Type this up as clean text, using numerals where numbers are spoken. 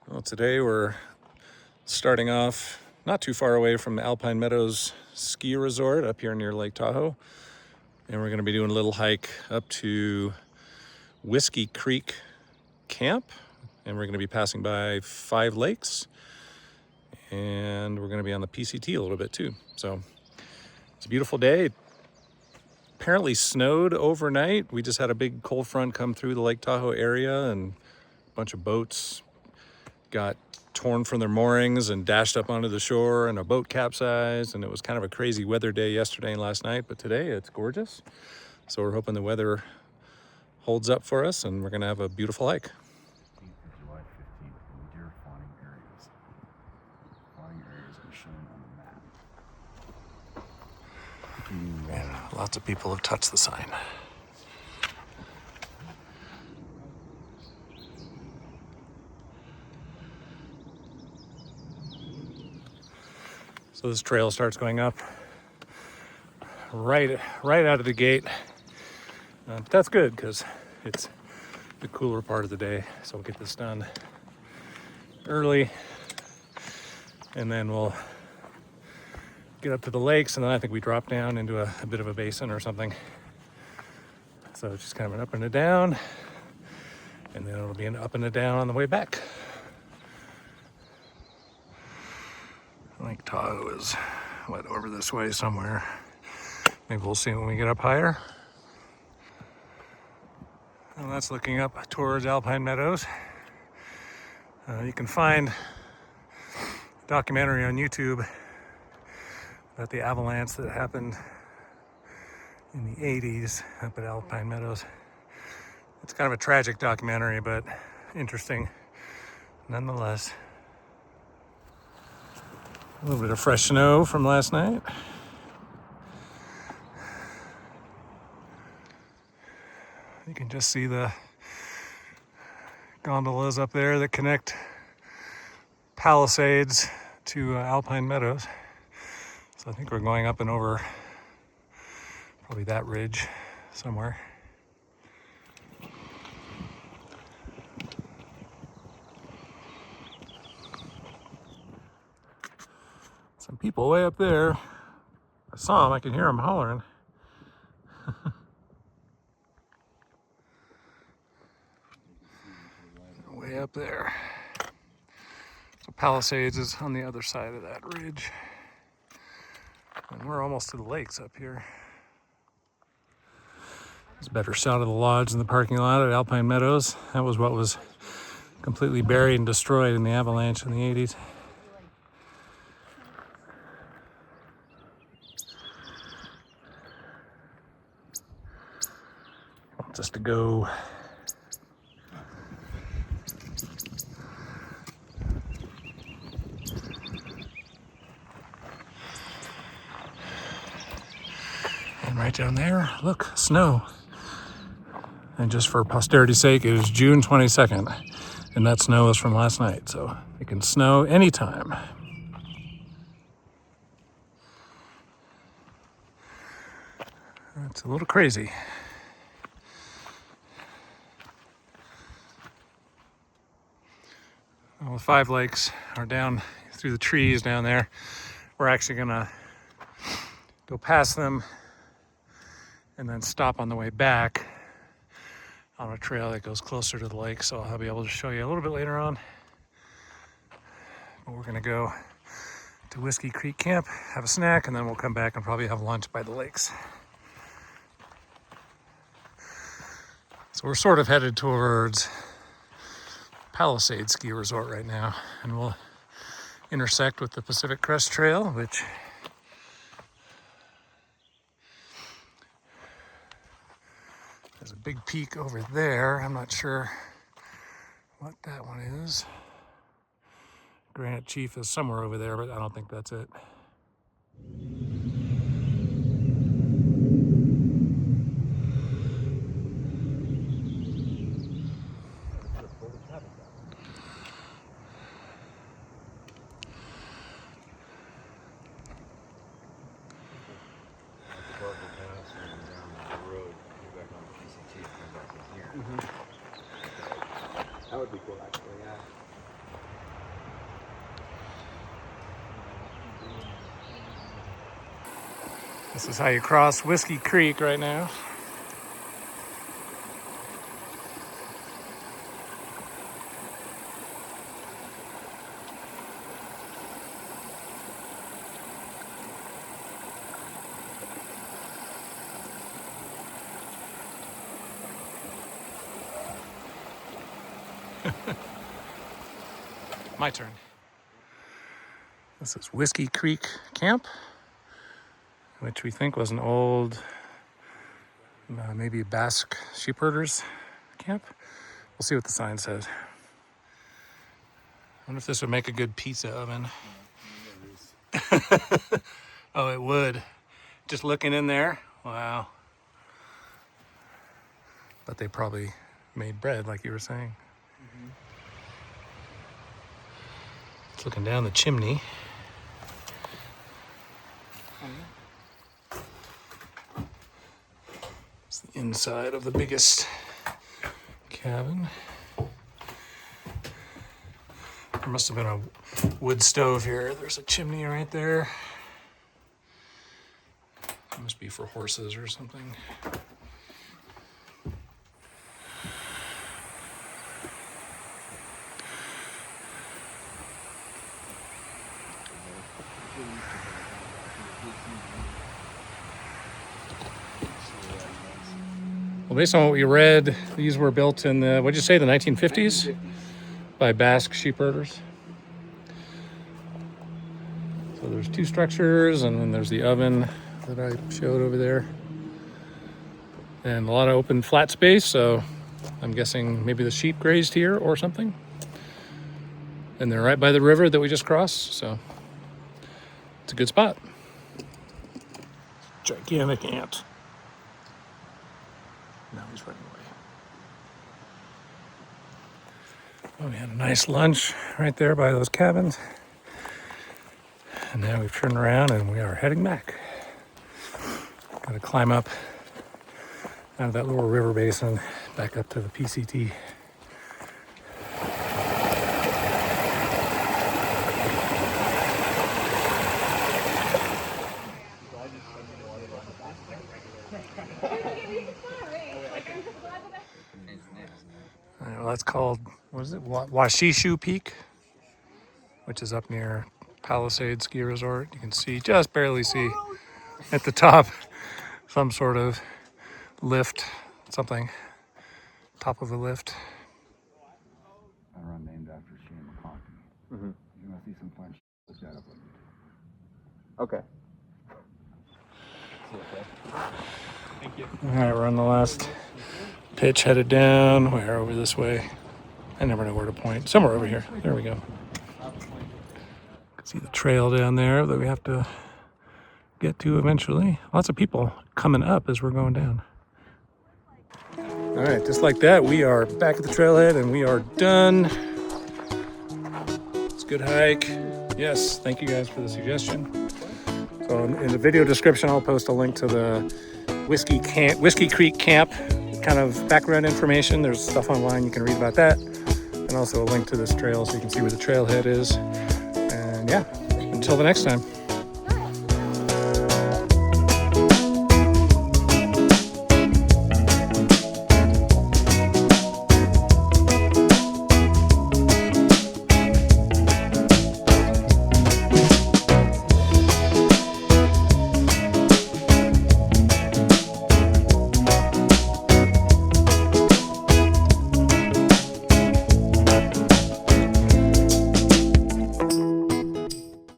Well, today we're starting off not too far away from Alpine Meadows ski resort up here near Lake Tahoe. And we're going to be doing a little hike up to Whiskey Creek Camp. And we're going to be passing by 5 lakes. And we're going to be on the PCT a little bit too. So it's a beautiful day. It apparently snowed overnight. We just had a big cold front come through the Lake Tahoe area, and a bunch of boats got torn from their moorings and dashed up onto the shore, and a boat capsized, and it was kind of a crazy weather day yesterday and last night, but today it's gorgeous. So we're hoping the weather holds up for us and we're gonna have a beautiful hike. July 15th, deer fawning areas. Fawning areas are shown on the map. And lots of people have touched the sign. So this trail starts going up right out of the gate. But that's good because it's the cooler part of the day. So we'll get this done early, and then we'll get up to the lakes, and then I think we drop down into a bit of a basin or something. So it's just kind of an up and a down, and then it'll be an up and a down on the way back. Lake Tahoe is over this way somewhere. Maybe we'll see when we get up higher. And that's looking up towards Alpine Meadows. You can find a documentary on YouTube about the avalanche that happened in the 80s up at Alpine Meadows. It's kind of a tragic documentary, but interesting nonetheless. A little bit of fresh snow from last night. You can just see the gondolas up there that connect Palisades to Alpine Meadows. So I think we're going up and over probably that ridge somewhere. Some people way up there. I saw them, I can hear them hollering. Way up there. So Palisades is on the other side of that ridge. And we're almost to the lakes up here. There's a better shot of the lodge in the parking lot at Alpine Meadows. That was what was completely buried and destroyed in the avalanche in the 80s. Wants us to go. And right down there, look, snow. And just for posterity's sake, it is June 22nd, and that snow is from last night, so it can snow anytime. It's a little crazy. Well, the 5 lakes are down through the trees down there. We're actually gonna go past them and then stop on the way back on a trail that goes closer to the lake, so I'll be able to show you a little bit later on. But we're gonna go to Whiskey Creek Camp, have a snack, and then we'll come back and probably have lunch by the lakes. So we're sort of headed towards Palisades Ski Resort right now, and we'll intersect with the Pacific Crest Trail, which there's a big peak over there. I'm not sure what that one is. Granite Chief is somewhere over there, but I don't think that's it. That would be cool, actually, yeah. This is how you cross Whiskey Creek right now. My turn. This is Whiskey Creek Camp, which we think was an old, maybe Basque sheepherders camp. We'll see what the sign says. I wonder if this would make a good pizza oven. Oh, it would. Just looking in there, wow. But they probably made bread, like you were saying. It's looking down the chimney. It's the inside of the biggest cabin. There must have been a wood stove here. There's a chimney right there. It must be for horses or something. Well, based on what we read, these were built in the, what'd you say, the 1950s? By Basque sheepherders. So there's two structures, and then there's the oven that I showed over there. And a lot of open flat space, so I'm guessing maybe the sheep grazed here or something. And they're right by the river that we just crossed, so it's a good spot. Gigantic ant. Now he's running away. Oh, we had a nice lunch right there by those cabins. And now we've turned around and we are heading back. Got to climb up out of that lower river basin back up to the PCT. All right, well, that's called, what is it? Washishu Peak, which is up near Palisades Ski Resort. You can see, just barely see at the top, some sort of lift, something, top of a lift. I run named after Shane McConkey. You're gonna see some fun look that up on YouTube. Okay. Thank you. All right, we're on the last pitch, headed down. We're over this way. I never know where to point. Somewhere over here. There we go. You can see the trail down there that we have to get to eventually. Lots of people coming up as we're going down. All right, just like that, we are back at the trailhead and we are done. It's a good hike. Yes, thank you guys for the suggestion. So in the video description, I'll post a link to the Whiskey Creek Camp, kind of background information. There's stuff online you can read about that. And also a link to this trail so you can see where the trailhead is. And yeah, until the next time.